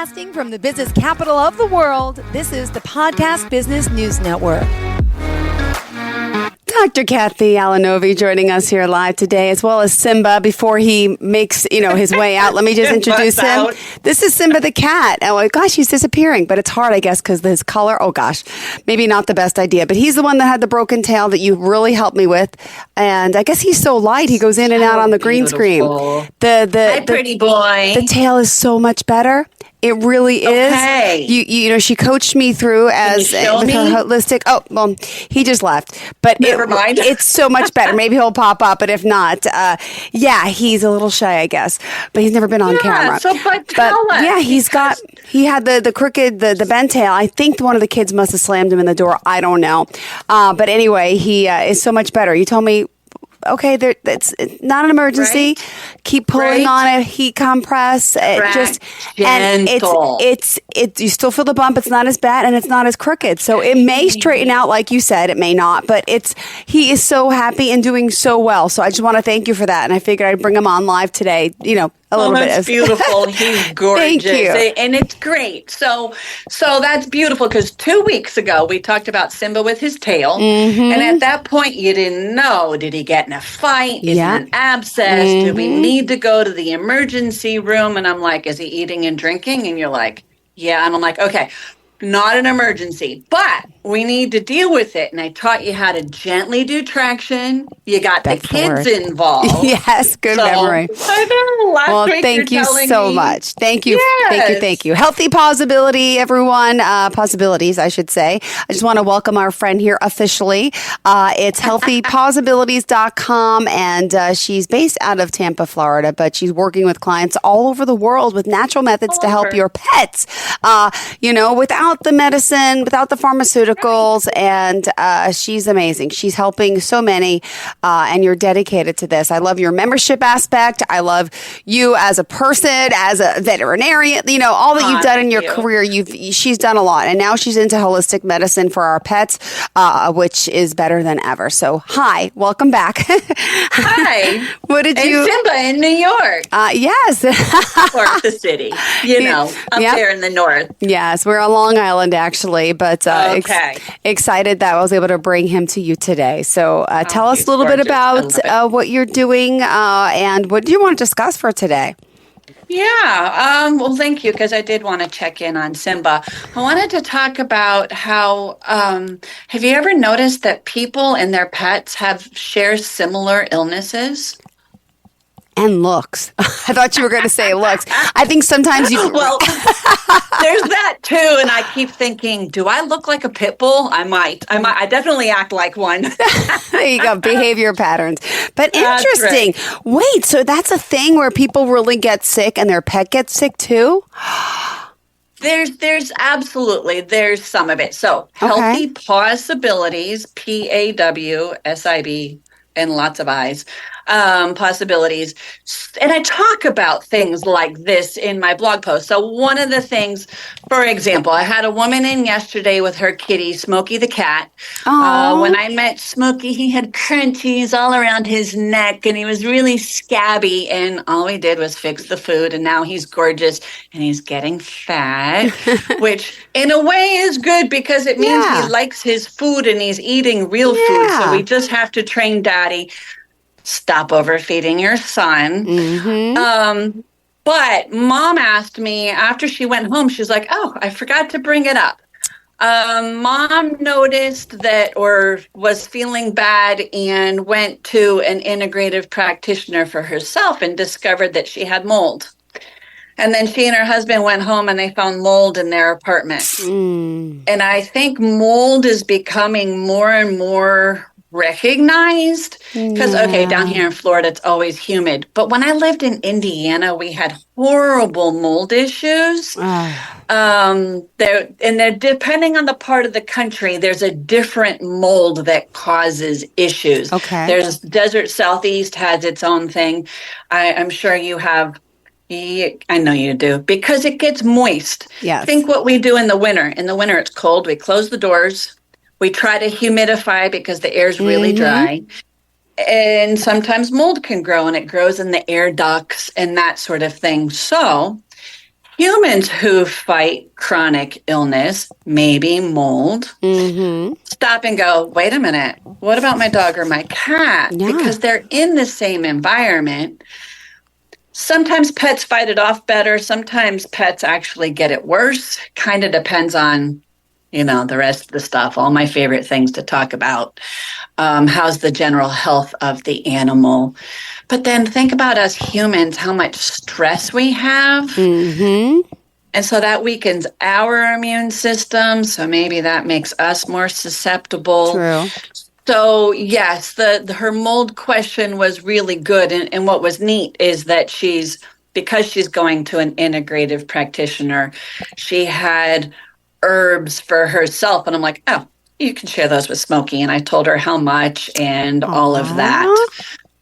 Broadcasting from the business capital of the world, this is the Podcast Business News Network. Dr. Cathy Alinovi joining us here live today, as well as Simba. Before he makes, his way out, let me just introduce him. This is Simba the cat. Oh, gosh, he's disappearing, but it's hard, I guess, because his color. Oh, gosh, maybe not the best idea. But he's the one that had the broken tail that you really helped me with. And I guess he's so light, he goes in and out on the green screen. Hi, pretty boy. The tail is so much better. It really is. Okay. She coached me through as her holistic. Oh, well, he just left. But never mind. It's so much better. Maybe he'll pop up, but if not, he's a little shy, I guess. But he's never been on camera. But tell us. Yeah, he had the crooked, the bent tail. I think one of the kids must have slammed him in the door. I don't know. But anyway, he is so much better. You told me, okay, it's not an emergency. Right. Keep pulling on it. Heat compress. Gentle. And you still feel the bump. It's not as bad and it's not as crooked. So it may straighten out, like you said. It may not, but he is so happy and doing so well. So I just want to thank you for that. And I figured I'd bring him on live today. A little bit. That's beautiful. He's gorgeous. Thank you. And it's great. So that's beautiful because 2 weeks ago we talked about Simba with his tail. Mm-hmm. And at that point you didn't know, did he get in a fight? Is it an abscess? Mm-hmm. Do we need to go to the emergency room? And I'm like, is he eating and drinking? And you're like, yeah. And I'm like, okay, not an emergency, but we need to deal with it. And I taught you how to gently do traction. You got the kids involved. Yes, good memory. I know. Last week thank you so much. Thank you. Yes. Thank you. Healthy PAWSibility, everyone. PAWSibilities, I should say. I just want to welcome our friend here officially. It's healthypawsibilities.com, and she's based out of Tampa, Florida, but she's working with clients all over the world with natural methods to help your pets, without the medicine, without the pharmaceuticals, and she's amazing. She's helping so many, and you're dedicated to this. I love your membership aspect. I love you as a person, as a veterinarian, all that you've done in your career. She's done a lot, and now she's into holistic medicine for our pets, which is better than ever. So, hi, welcome back. Hi. What did you? Simba in New York. Yes. Or the city, there in the north. Yes, we're on Long Island, actually, but excited that I was able to bring him to you today. So tell us a little bit about what you're doing and what do you want to discuss for today? Yeah, well, thank you, because I did want to check in on Simba. I wanted to talk about how, have you ever noticed that people and their pets share similar illnesses? And looks. I thought you were going to say looks. I think sometimes Well, there's that too, and I keep thinking, do I look like a pit bull? I might. I definitely act like one. There you go, behavior patterns. But interesting. Right. Wait, so that's a thing where people really get sick and their pet gets sick too? There's absolutely, there's some of it. So Healthy PAWSibilities, PAWSIB, and lots of I's, PAWSibilities. And I talk about things like this in my blog post. So one of the things, for example, I had a woman in yesterday with her kitty, Smokey the cat. When I met Smokey, he had crunchies all around his neck and he was really scabby. And all we did was fix the food. And now he's gorgeous and he's getting fat, which in a way is good because it means he likes his food and he's eating real food. So we just have to train Daddy. Stop overfeeding your son. Mm-hmm. But Mom asked me after she went home, she's like, oh, I forgot to bring it up. Mom noticed that or was feeling bad and went to an integrative practitioner for herself and discovered that she had mold. And then she and her husband went home and they found mold in their apartment. And I think mold is becoming more and more recognized because down here in Florida it's always humid, but when I lived in Indiana we had horrible mold issues. They're depending on the part of the country there's a different mold that causes issues. There's Desert Southeast has its own thing. I'm sure you have. I know you do because it gets moist. Think what we do in the winter. In the winter it's cold, we close the doors. We try to humidify because the air is really dry. And sometimes mold can grow, and it grows in the air ducts and that sort of thing. So Humans who fight chronic illness, maybe mold, stop and go, wait a minute, what about my dog or my cat? Yeah. Because they're in the same environment. Sometimes pets fight it off better. Sometimes pets actually get it worse. Kind of depends on, the rest of the stuff. All my favorite things to talk about. How's the general health of the animal? But then think about us humans, how much stress we have. And so that weakens our immune system. So maybe that makes us more susceptible. True. So yes, her mold question was really good. And what was neat is that because she's going to an integrative practitioner, she had herbs for herself. And I'm like, oh, you can share those with Smokey. And I told her how much and all of that.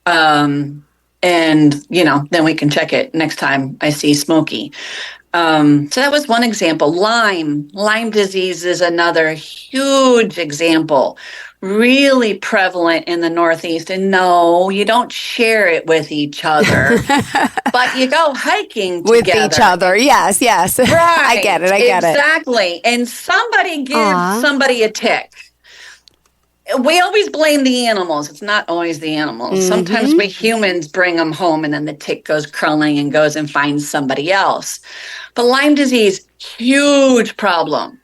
And, then we can check it next time I see Smokey. So that was one example. Lyme disease is another huge example, really prevalent in the Northeast. And no, you don't share it with each other, but you go hiking with together. each other. Yes. Right. I get it. Exactly. And somebody gives somebody a tick. We always blame the animals. It's not always the animals. Sometimes we humans bring them home and then the tick goes crawling and goes and finds somebody else. But Lyme disease, huge problem.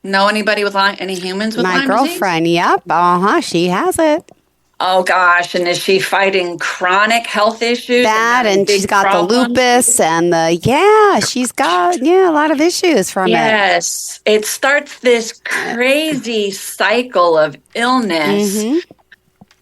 Know anybody with any humans with Lyme disease? My girlfriend, yep. She has it. Oh, gosh. And is she fighting chronic health issues? And she's got the lupus and she's got, a lot of issues from it. Yes. It starts this crazy cycle of illness.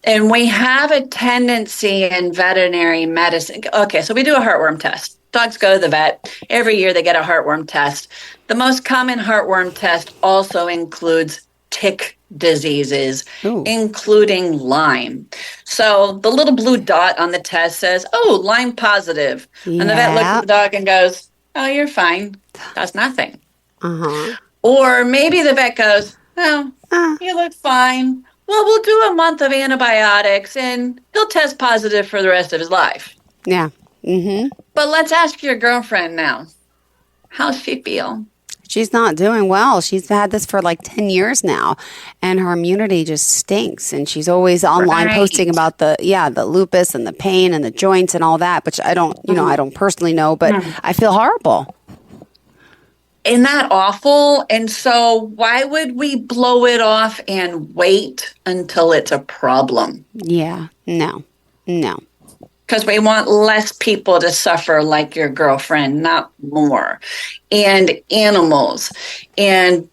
And we have a tendency in veterinary medicine. Okay, so we do a heartworm test. Dogs go to the vet. Every year they get a heartworm test. The most common heartworm test also includes tick diseases, including Lyme. So the little blue dot on the test says, Lyme positive. And the vet looks at the dog and goes, oh, you're fine. Does nothing. Or maybe the vet goes, you look fine. Well, we'll do a month of antibiotics and he'll test positive for the rest of his life. Yeah. But let's ask your girlfriend now. How's she feel? She's not doing well. She's had this for like 10 years now, and her immunity just stinks. And she's always online posting about the lupus and the pain and the joints and all that, which I don't, I don't personally know, but I feel horrible. Isn't that awful? And so why would we blow it off and wait until it's a problem? Yeah, no. Because we want less people to suffer like your girlfriend, not more. And animals. And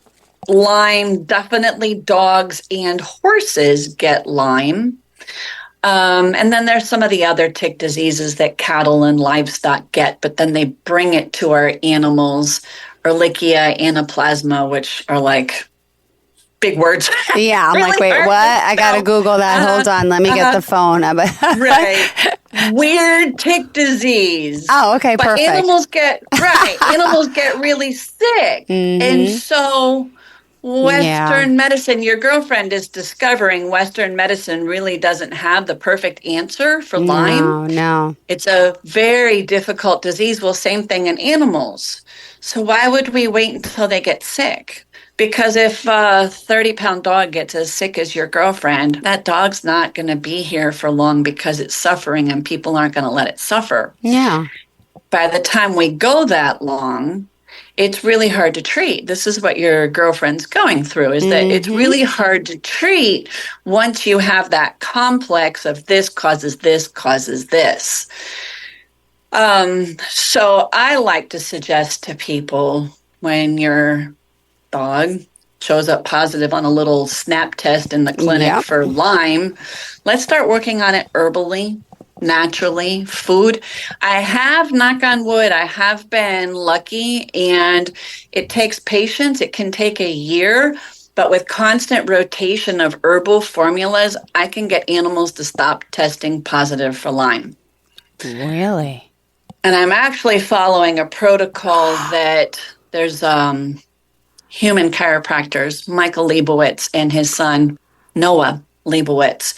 Lyme, definitely dogs and horses get Lyme. And then there's some of the other tick diseases that cattle and livestock get, but then they bring it to our animals, Ehrlichia, Anaplasma, which are like big words. Yeah, I'm really like, wait, what? I got to Google that. Hold on. Let me get the phone. Right. Weird tick disease. Oh, okay, but perfect. Animals get really sick. And so Western medicine, your girlfriend is discovering Western medicine really doesn't have the perfect answer for Lyme. No. It's a very difficult disease. Well, same thing in animals. So why would we wait until they get sick? Because if a 30-pound dog gets as sick as your girlfriend, that dog's not going to be here for long because it's suffering and people aren't going to let it suffer. Yeah. By the time we go that long, it's really hard to treat. This is what your girlfriend's going through, is that it's really hard to treat once you have that complex of this causes this, causes this. So I like to suggest to people when your dog shows up positive on a little snap test in the clinic for Lyme, let's start working on it herbally, naturally, food. I have, knock on wood, I have been lucky, and it takes patience. It can take a year, but with constant rotation of herbal formulas, I can get animals to stop testing positive for Lyme. Really? And I'm actually following a protocol that there's human chiropractors, Michael Leibowitz and his son, Noah Leibowitz,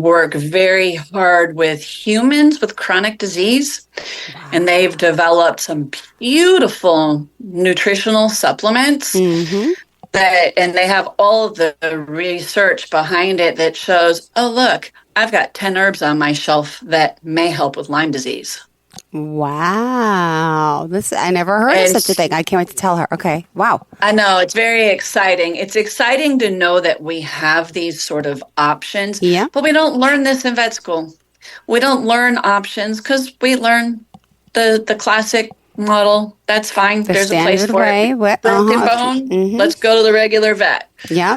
work very hard with humans with chronic disease. Wow. And they've developed some beautiful nutritional supplements and they have all the research behind it that shows, oh, look, I've got 10 herbs on my shelf that may help with Lyme disease. Wow. I never heard of such a thing. I can't wait to tell her. Okay. Wow. I know. It's very exciting. It's exciting to know that we have these sort of options. Yeah. But we don't learn this in vet school. We don't learn options because we learn the classic model. That's fine. There's a place for it. Broken bone. Mm-hmm. Let's go to the regular vet. Yeah.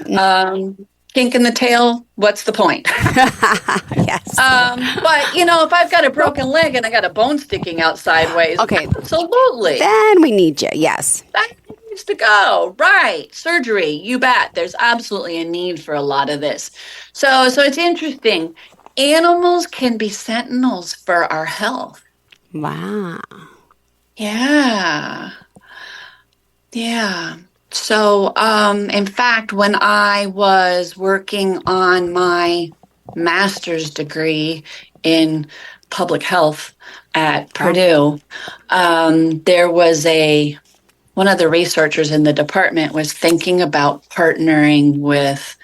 Kink in the tail, what's the point? Yes. But, if I've got a broken leg and I got a bone sticking out sideways, okay, absolutely. Then we need you, yes. That needs to go. Right. Surgery, you bet. There's absolutely a need for a lot of this. So it's interesting. Animals can be sentinels for our health. Wow. Yeah. Yeah. So, in fact, when I was working on my master's degree in public health at Purdue, there was one of the researchers in the department was thinking about partnering with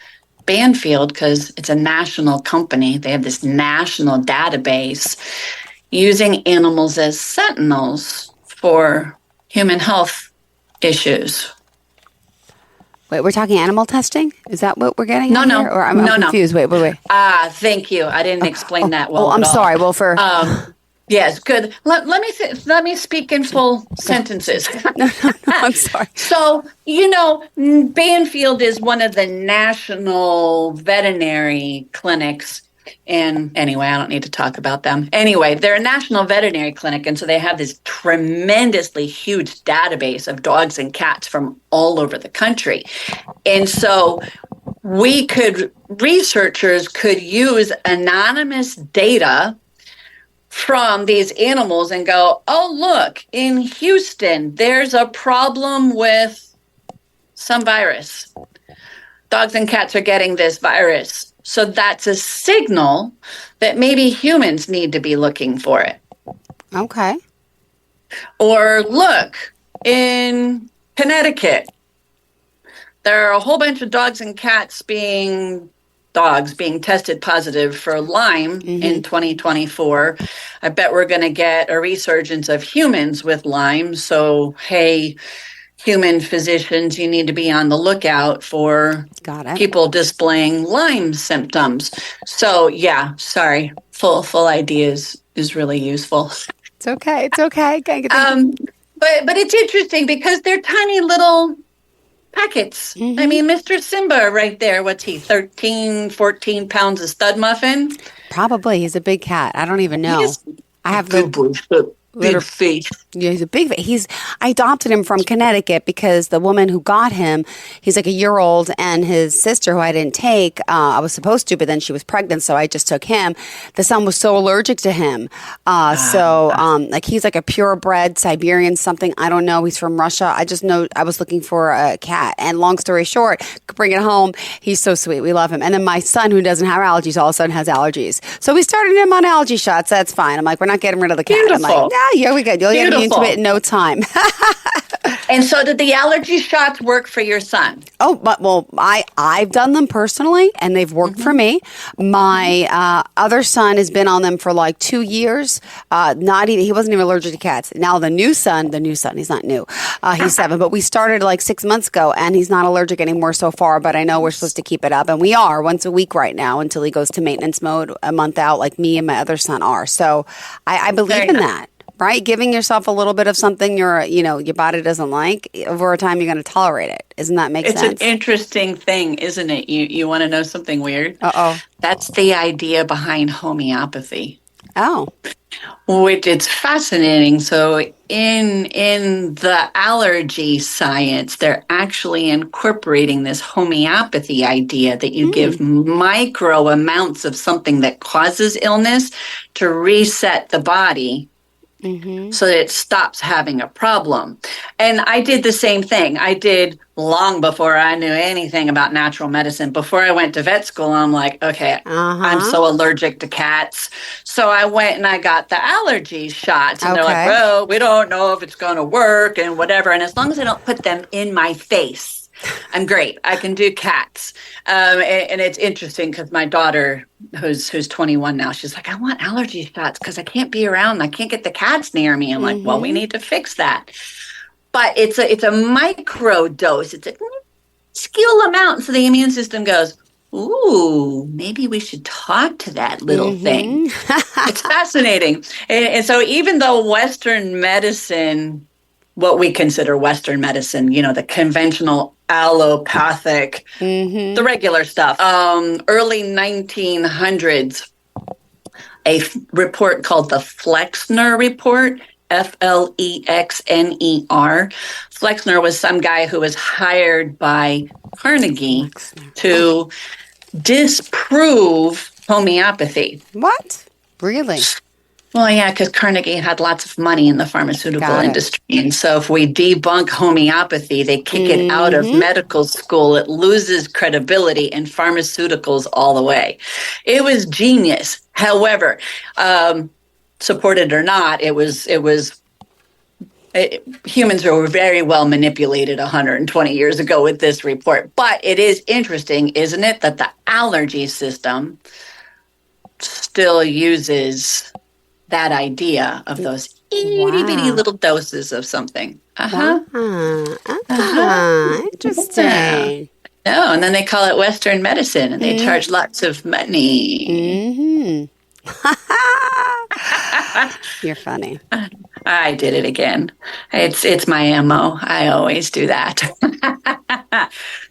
Banfield because it's a national company. They have this national database using animals as sentinels for human health issues. Wait, we're talking animal testing? Is that what we're getting? No. Or I'm confused. Wait. Thank you. I didn't explain that well. Oh, I'm sorry. Well, yes, good. Let me speak in full sentences. No, I'm sorry. So, Banfield is one of the national veterinary clinics. And anyway, I don't need to talk about them. Anyway, they're a national veterinary clinic, and so they have this tremendously huge database of dogs and cats from all over the country. And so researchers could use anonymous data from these animals and go, oh, look, in Houston, there's a problem with some virus. Dogs and cats are getting this virus. So that's a signal that maybe humans need to be looking for it. Okay. Or look, in Connecticut, there are a whole bunch of dogs and cats being tested positive for Lyme in 2024. I bet we're going to get a resurgence of humans with Lyme. So, hey, human physicians, you need to be on the lookout for people displaying Lyme symptoms. So, yeah, sorry, full ideas is really useful. It's okay. But it's interesting because they're tiny little packets. I mean, Mr. Simba right there, what's he, 13, 14 pounds of stud muffin? Probably. He's a big cat. I don't even know. I have big face. Yeah, he's a big. I adopted him from Connecticut because the woman who got him, he's like a year old, and his sister, who I didn't take, I was supposed to, but then she was pregnant, so I just took him. The son was so allergic to him, like he's like a purebred Siberian something. I don't know. He's from Russia. I just know I was looking for a cat, and long story short, bring it home. He's so sweet. We love him. And then my son, who doesn't have allergies, all of a sudden has allergies. So we started him on allergy shots. That's fine. I'm like, we're not getting rid of the cat. Beautiful. I'm like, yeah, we good. You'll get into it in no time. And so did the allergy shots work for your son? Oh, I've done them personally, and they've worked for me. My other son has been on them for like 2 years. He wasn't even allergic to cats. Now the new son, he's not new. He's 7, but we started like 6 months ago, and he's not allergic anymore so far, but I know we're supposed to keep it up, and we are once a week right now until he goes to maintenance mode a month out, like me and my other son are. So I believe in that. Right? Giving yourself a little bit of something your body doesn't like, over time you're going to tolerate it. Doesn't that make sense? It's an interesting thing, isn't it? You want to know something weird? Uh-oh. That's the idea behind homeopathy. Oh. Which it's fascinating. So in the allergy science, they're actually incorporating this homeopathy idea that you give micro amounts of something that causes illness to reset the body so that it stops having a problem. And I did the same thing. I did long before I knew anything about natural medicine. Before I went to vet school, I'm like, okay, I'm so allergic to cats. So I went and I got the allergy shots. And they're like, well, we don't know if it's going to work and whatever. And as long as I don't put them in my face, I'm great. I can do cats. And it's interesting because my daughter, who's 21 now, she's like, I want allergy shots because I can't be around. I can't get the cats near me. I'm like, well, we need to fix that. But it's a micro dose. It's a skill amount. So the immune system goes, ooh, maybe we should talk to that little thing. It's fascinating. And so even though Western medicine, what we consider Western medicine, the conventional allopathic, the regular stuff, early 1900s, a report called the Flexner report, Flexner. Flexner was some guy who was hired by Carnegie to disprove homeopathy. What? Really? Well, yeah, because Carnegie had lots of money in the pharmaceutical industry. And so if we debunk homeopathy, they kick it out of medical school. It loses credibility in pharmaceuticals all the way. It was genius. However, supported or not, humans were very well manipulated 120 years ago with this report. But it is interesting, isn't it, that the allergy system still uses that idea of those itty bitty little doses of something. Interesting. No, and then they call it Western medicine, and they charge lots of money. You're funny. I did it again. It's my MO. I always do that.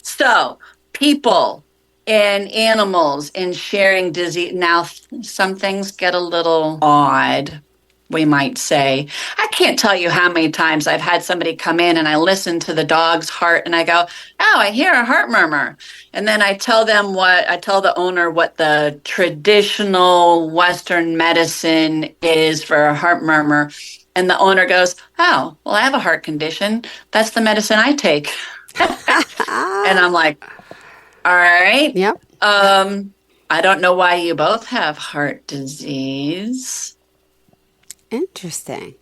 So, people and animals in sharing disease. Now, some things get a little odd, we might say. I can't tell you how many times I've had somebody come in and I listen to the dog's heart and I go, oh, I hear a heart murmur. And then I tell the owner what the traditional Western medicine is for a heart murmur. And the owner goes, oh, well, I have a heart condition. That's the medicine I take. And I'm like, all right. Yep. I don't know why you both have heart disease. Interesting.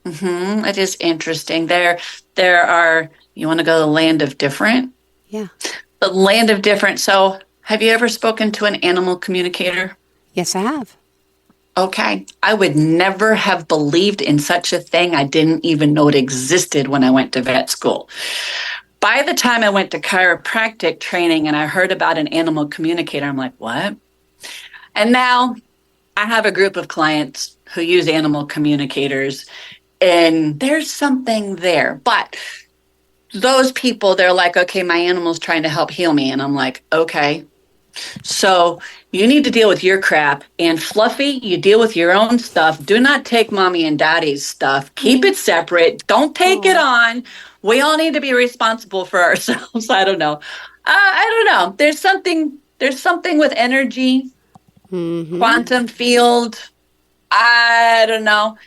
It is interesting. There are, you want to go to the land of different? Yeah. The land of different. So have you ever spoken to an animal communicator? Yes, I have. Okay. I would never have believed in such a thing. I didn't even know it existed when I went to vet school. By the time I went to chiropractic training and I heard about an animal communicator, I'm like, what? And now I have a group of clients who use animal communicators, and there's something there. But those people, they're like, okay, my animal's trying to help heal me. And I'm like, okay, so you need to deal with your crap. And Fluffy, you deal with your own stuff. Do not take mommy and daddy's stuff. Keep it separate. Don't take it on. We all need to be responsible for ourselves. I don't know. I don't know. There's something with energy, quantum field. I don't know.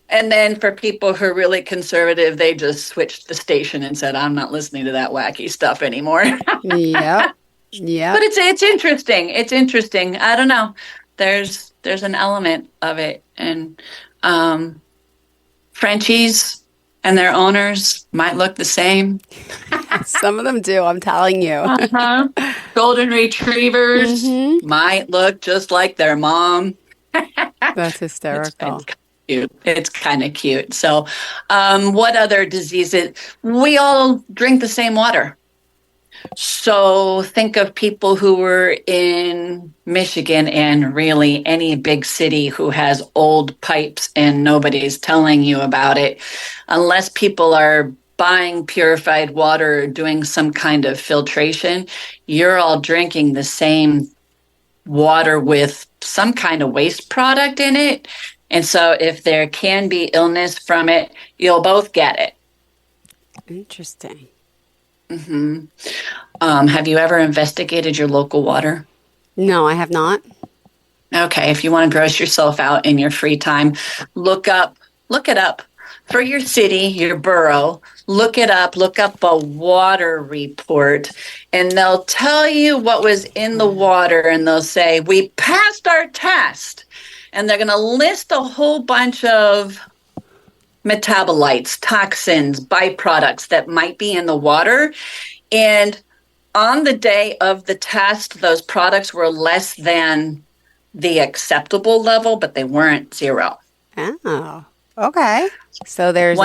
And then for people who are really conservative, they just switched the station and said, I'm not listening to that wacky stuff anymore. Yep. Yeah. But it's interesting. It's interesting. I don't know. There's an element of it. And Frenchies and their owners might look the same. Some of them do, I'm telling you. Golden retrievers might look just like their mom. That's hysterical. It's kind of cute. So what other diseases? We all drink the same water. So think of people who were in Michigan and really any big city who has old pipes and nobody's telling you about it. Unless people are buying purified water or doing some kind of filtration, you're all drinking the same water with some kind of waste product in it. And so if there can be illness from it, you'll both get it. Interesting. Have you ever investigated your local water? No, I have not. Okay, if you want to gross yourself out in your free time, look it up for your city, your borough. Look up a water report, and they'll tell you what was in the water, and they'll say, we passed our test. And they're going to list a whole bunch of metabolites, toxins, byproducts that might be in the water. And on the day of the test, those products were less than the acceptable level, but they weren't zero. Oh, okay. So there's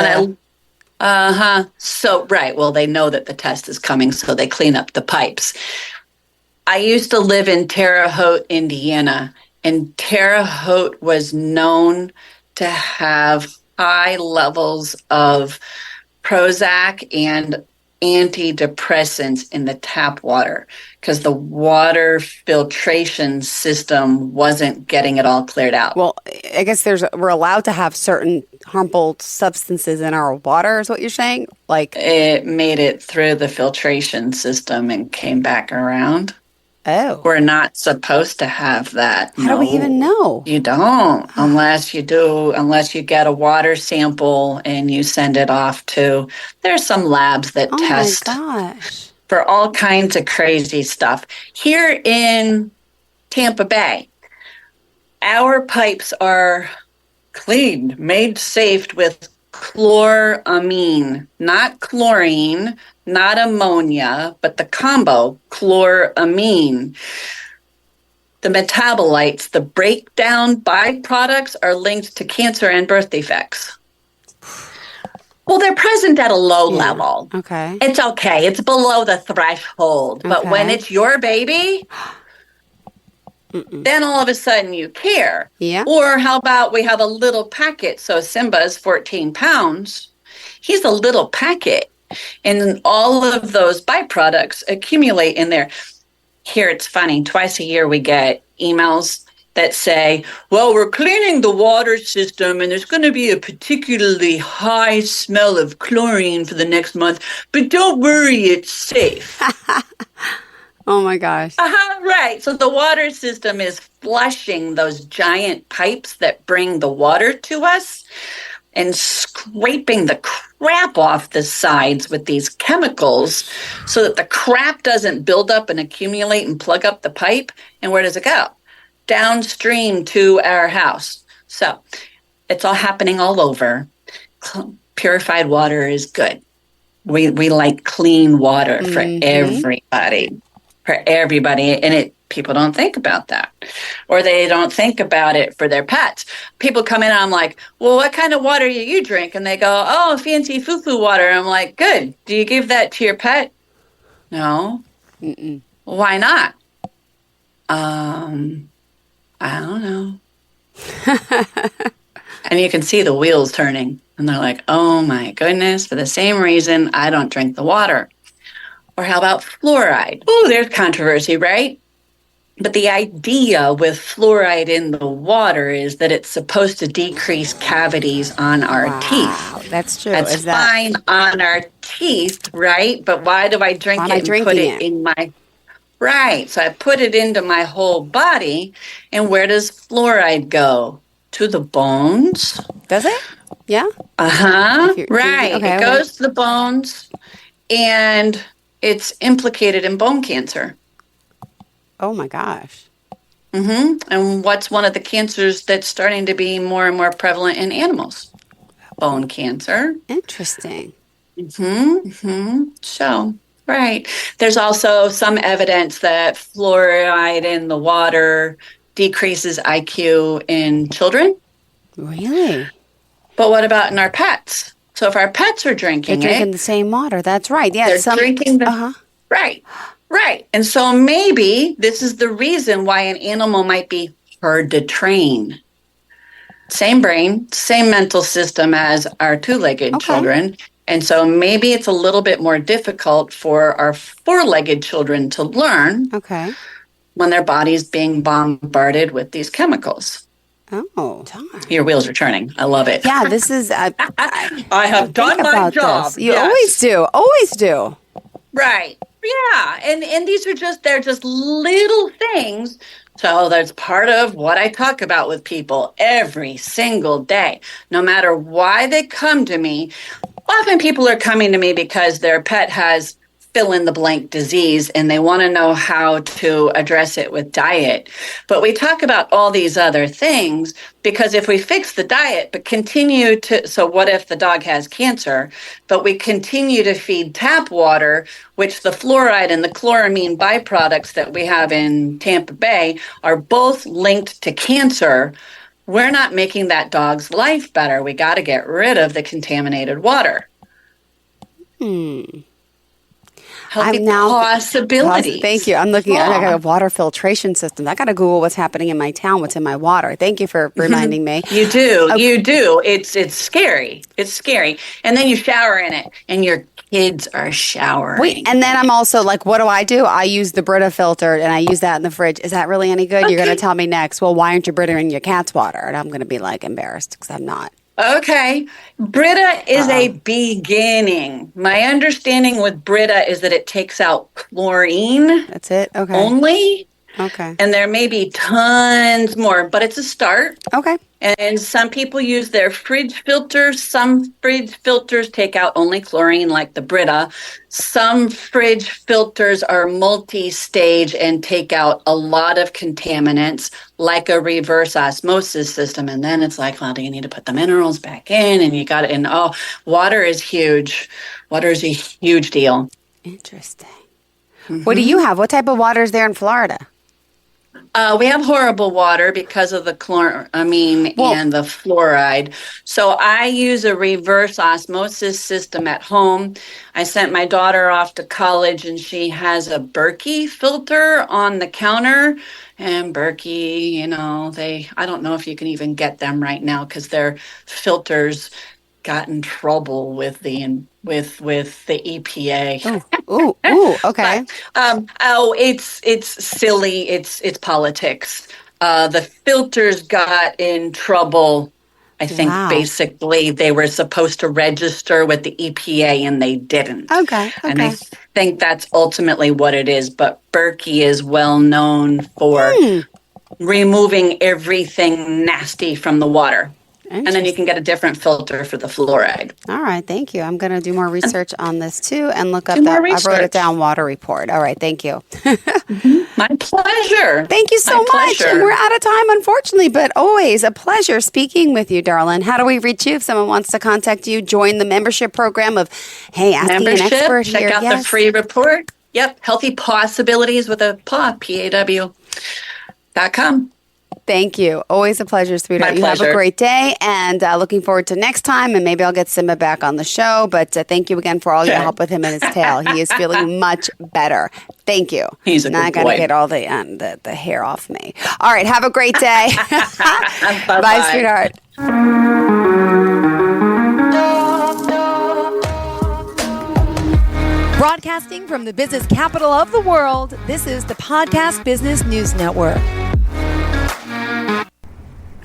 So, right. Well, they know that the test is coming, so they clean up the pipes. I used to live in Terre Haute, Indiana, and Terre Haute was known to have high levels of Prozac and antidepressants in the tap water because the water filtration system wasn't getting it all cleared out. Well, I guess we're allowed to have certain harmful substances in our water, is what you're saying? Like it made it through the filtration system and came back around. Oh. We're not supposed to have that. How do we even know? You don't, unless you get a water sample and you send it off to, there's some labs that test for all kinds of crazy stuff. Here in Tampa Bay, our pipes are cleaned, made safe with chloramine, not chlorine, not ammonia, but the combo, chloramine. The metabolites, the breakdown byproducts are linked to cancer and birth defects. Well, they're present at a low level. Okay. It's okay. It's below the threshold. But when it's your baby, then all of a sudden you care. Yeah. Or how about we have a little packet? So Simba's 14 pounds. He's a little packet. And all of those byproducts accumulate in there. Here, it's funny. Twice a year we get emails that say, well, we're cleaning the water system and there's going to be a particularly high smell of chlorine for the next month, but don't worry, it's safe. Oh, my gosh. Right. So the water system is flushing those giant pipes that bring the water to us and scraping the crap off the sides with these chemicals so that the crap doesn't build up and accumulate and plug up the pipe. And where does it go? Downstream to our house. So it's all happening all over. Purified water is good. We like clean water for everybody. And people don't think about that, or they don't think about it for their pets. People come in and I'm like, well, what kind of water do you drink? And they go, oh, fancy foo-foo water. I'm like, good. Do you give that to your pet? No. Why not? I don't know. And you can see the wheels turning. And they're like, oh, my goodness, for the same reason I don't drink the water. Or how about fluoride? Oh, there's controversy, right? But the idea with fluoride in the water is that it's supposed to decrease cavities on our teeth. That's true. That's fine on our teeth, right? But why do I drink it and put it in my... Right. So I put it into my whole body. And where does fluoride go? To the bones. Does it? Yeah. Right. Okay, it goes to the bones. And it's implicated in bone cancer. Oh, my gosh. And what's one of the cancers that's starting to be more and more prevalent in animals? Bone cancer. Interesting. So, right. There's also some evidence that fluoride in the water decreases IQ in children. Really? But what about in our pets? So if our pets are drinking They're drinking the same water. That's right. Yeah, they're drinking the... Right. And so maybe this is the reason why an animal might be hard to train. Same brain, same mental system as our two-legged children. And so maybe it's a little bit more difficult for our four-legged children to learn when their body's being bombarded with these chemicals. Oh, darn. Your wheels are turning. I love it. Yeah, this is... I have done my job. You always do. Always do. Right. Yeah. And these are they're just little things So that's part of what I talk about with people every single day, no matter why they come to me. Often people are coming to me because their pet has fill in the blank disease and they want to know how to address it with diet. But we talk about all these other things because if we fix the diet, but continue to, so what if the dog has cancer, but we continue to feed tap water, which the fluoride and the chloramine byproducts that we have in Tampa Bay are both linked to cancer, we're not making that dog's life better. We got to get rid of the contaminated water. Healthy possibilities. Thank you. I'm looking at I got a water filtration system. I got to Google what's happening in my town, what's in my water. Thank you for reminding me. You do. Okay. You do. It's scary. It's scary. And then you shower in it and your kids are showering. Wait, and then I'm also like, what do? I use the Brita filter and I use that in the fridge. Is that really any good? Okay. You're going to tell me next, well, why aren't you Brita in your cat's water? And I'm going to be like embarrassed because I'm not. Okay. Brita is a beginning. My understanding with Brita is that it takes out chlorine. That's it? Okay. Only. Okay. And there may be tons more, but it's a start. Okay. And some people use their fridge filters. Some fridge filters take out only chlorine like the Brita. Some fridge filters are multi-stage and take out a lot of contaminants like a reverse osmosis system. And then it's like, well, do you need to put the minerals back in? And you got it. And water is huge. Water is a huge deal. Interesting. Mm-hmm. What do you have? What type of water is there in Florida? We have horrible water because of the chloramine and the fluoride. So I use a reverse osmosis system at home. I sent my daughter off to college and she has a Berkey filter on the counter. And Berkey, I don't know if you can even get them right now because their filters got in trouble with the EPA. Ooh, okay. But, it's silly. It's politics. The filters got in trouble. I think basically they were supposed to register with the EPA and they didn't. Okay. And I think that's ultimately what it is. But Berkey is well known for removing everything nasty from the water. And then you can get a different filter for the fluoride. All right, thank you. I'm going to do more research on this too and look up that. I wrote it down, water report. All right, thank you. My pleasure. Thank you so much. And we're out of time, unfortunately, but always a pleasure speaking with you, darling. How do we reach you if someone wants to contact you? Join the membership program of, hey, asking an expert here. Check out the free report. Yep, Healthy Possibilities with a PAW, PAW.com. Thank you. Always a pleasure, sweetheart. You have a great day, and looking forward to next time, and maybe I'll get Simba back on the show, but thank you again for all your help with him and his tail. He is feeling much better. Thank you. He's a good boy. Now I got to get all the hair off me. All right, have a great day. Bye, sweetheart. Broadcasting from the business capital of the world, this is the Podcast Business News Network.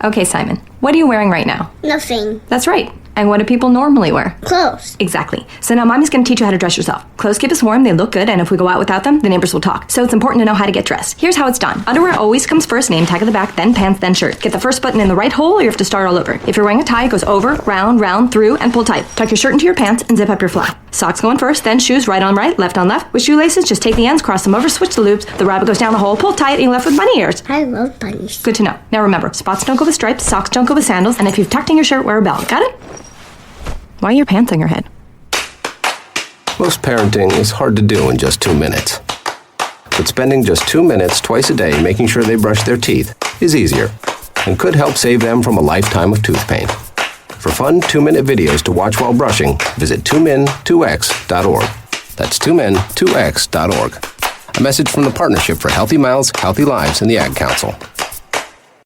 Okay, Simon, what are you wearing right now? Nothing. That's right. And what do people normally wear? Clothes. Exactly. So now Mommy's going to teach you how to dress yourself. Clothes keep us warm, they look good, and if we go out without them, the neighbors will talk. So it's important to know how to get dressed. Here's how it's done. Underwear always comes first, name tag at the back, then pants, then shirt. Get the first button in the right hole or you have to start all over. If you're wearing a tie, it goes over, round, through, and pull tight. Tuck your shirt into your pants and zip up your fly. Socks going first, then shoes right on right, left on left. With shoelaces, just take the ends, cross them over, switch the loops. The rabbit goes down the hole, pull tight, and you're left with bunny ears. I love bunnies. Good to know. Now remember, spots don't go with stripes, socks don't go with sandals, and if you've tucked in your shirt, wear a belt. Got it? Why are your pants on your head? Most parenting is hard to do in just 2 minutes. But spending just 2 minutes twice a day making sure they brush their teeth is easier and could help save them from a lifetime of tooth pain. For fun 2-minute videos to watch while brushing, visit 2min2x.org. That's 2min2x.org. A message from the Partnership for Healthy Mouths, Healthy Lives, and the Ad Council.